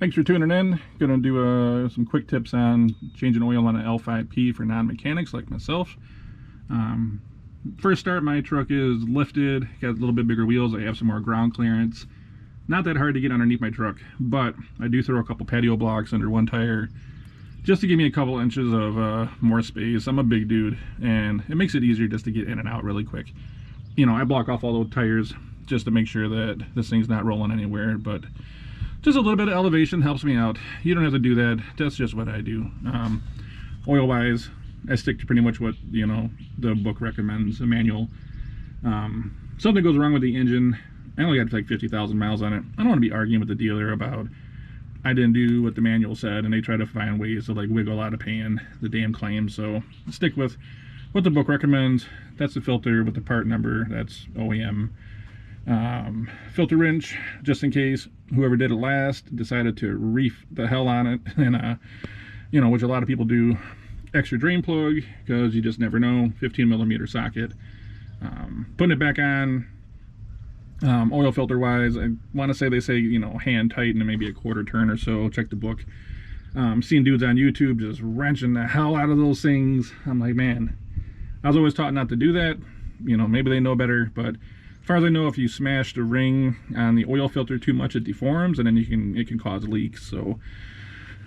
Thanks for tuning in. Gonna do some quick tips on changing oil on an L5P for non-mechanics like myself. First start, my truck is lifted, got a little bit bigger wheels. I have some more ground clearance. Not that hard to get underneath my truck, but I do throw a couple patio blocks under one tire just to give me a couple inches of more space. I'm a big dude, and it makes it easier just to get in and out really quick. You know, I block off all those tires just to make sure that this thing's not rolling anywhere, but just a little bit of elevation helps me out. You don't have to do that. That's just what I do. Oil wise, I stick to pretty much what, you know, the book recommends, a manual. Something goes wrong with the engine, I only got like 50,000 miles on it. I don't want to be arguing with the dealer about I didn't do what the manual said, and they try to find ways to like wiggle out of paying the damn claim. So stick with what the book recommends. That's the filter with the part number. That's OEM. Filter wrench, just in case whoever did it last decided to reef the hell on it, and you know, which a lot of people do. Extra drain plug, because you just never know. 15mm socket. Putting it back on. Oil filter wise, I want to say they say, you know, hand tighten and maybe a quarter turn or so. Check the book. Seeing dudes on YouTube just wrenching the hell out of those things. I'm like, man, I was always taught not to do that. You know, maybe they know better, but as far as I know, if you smash the ring on the oil filter too much, it deforms, and then it can cause leaks. So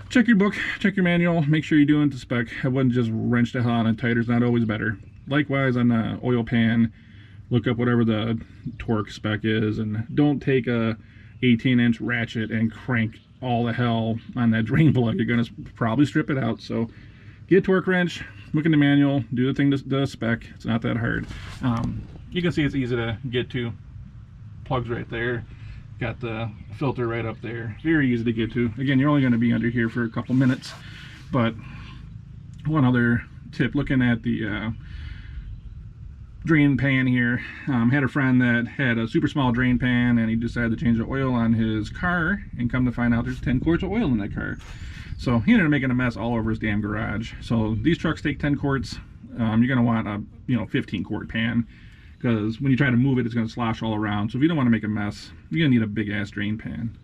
check your book, check your manual, make sure you're doing the spec. I wouldn't just wrench the hell out of tighter's not always better. Likewise on the oil pan, look up whatever the torque spec is, and don't take a 18-inch ratchet and crank all the hell on that drain plug. You're gonna probably strip it out. So get a torque wrench, look in the manual, do the thing to the spec. It's not that hard. You can see it's easy to get to. Plugs right there. Got the filter right up there. Very easy to get to. Again, you're only going to be under here for a couple minutes. But one other tip, looking at the drain pan here. Had a friend that had a super small drain pan, and he decided to change the oil on his car, and come to find out there's 10 quarts of oil in that car. So he ended up making a mess all over his damn garage. So these trucks take 10 quarts. You're going to want a 15 quart pan, because when you try to move it, it's going to slosh all around. So if you don't want to make a mess, you're going to need a big ass drain pan.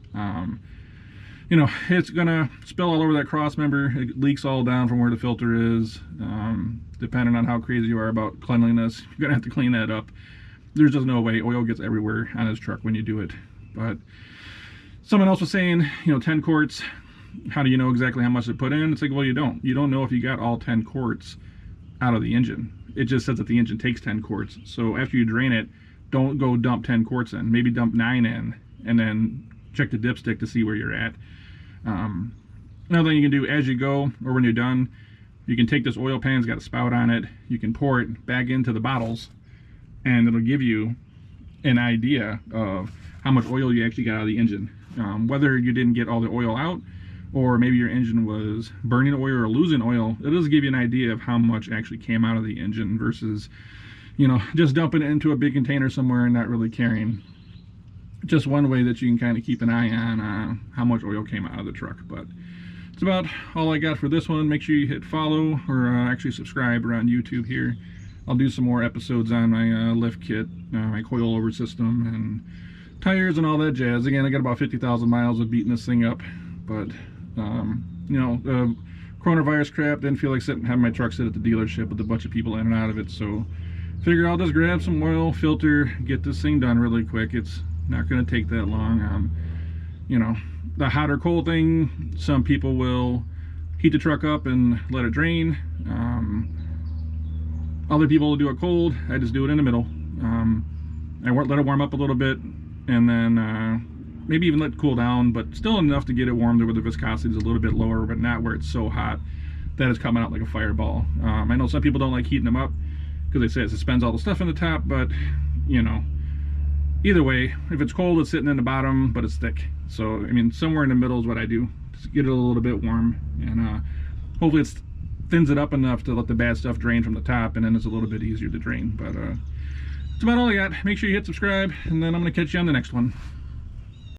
You know, it's going to spill all over that cross member. It leaks all down from where the filter is. Depending on how crazy you are about cleanliness, you're going to have to clean that up. There's just no way. Oil gets everywhere on his truck when you do it. But someone else was saying, 10 quarts, how do you know exactly how much to put in? It's like, well, you don't. You don't know if you got all 10 quarts out of the engine. It just says that the engine takes 10 quarts. So after you drain it, don't go dump 10 quarts in. Maybe dump 9 in, and then check the dipstick to see where you're at. Another thing you can do as you go, or when you're done, you can take this oil pan, it's got a spout on it, you can pour it back into the bottles, and it'll give you an idea of how much oil you actually got out of the engine. Whether you didn't get all the oil out, or maybe your engine was burning oil or losing oil, it does give you an idea of how much actually came out of the engine versus, just dumping it into a big container somewhere and not really caring. Just one way that you can kind of keep an eye on how much oil came out of the truck. But it's about all I got for this one. Make sure you hit follow, or actually subscribe around YouTube here. I'll do some more episodes on my lift kit, my coilover system, and tires and all that jazz. Again, I got about 50,000 miles of beating this thing up, but the coronavirus crap, didn't feel like having my truck sit at the dealership with a bunch of people in and out of it. So figure I'll just grab some oil, filter, get this thing done really quick. It's not going to take that long. The hot or cold thing, some people will heat the truck up and let it drain. Other people will do it cold. I just do it in the middle. I let it warm up a little bit, and then maybe even let it cool down, but still enough to get it warmed where the viscosity is a little bit lower, but not where it's so hot that it's coming out like a fireball. I know some people don't like heating them up because they say it suspends all the stuff in the top, but either way, if it's cold, it's sitting in the bottom, but it's thick. So, I mean, somewhere in the middle is what I do. Just get it a little bit warm, and hopefully it thins it up enough to let the bad stuff drain from the top, and then it's a little bit easier to drain. But that's about all I got. Make sure you hit subscribe, and then I'm going to catch you on the next one.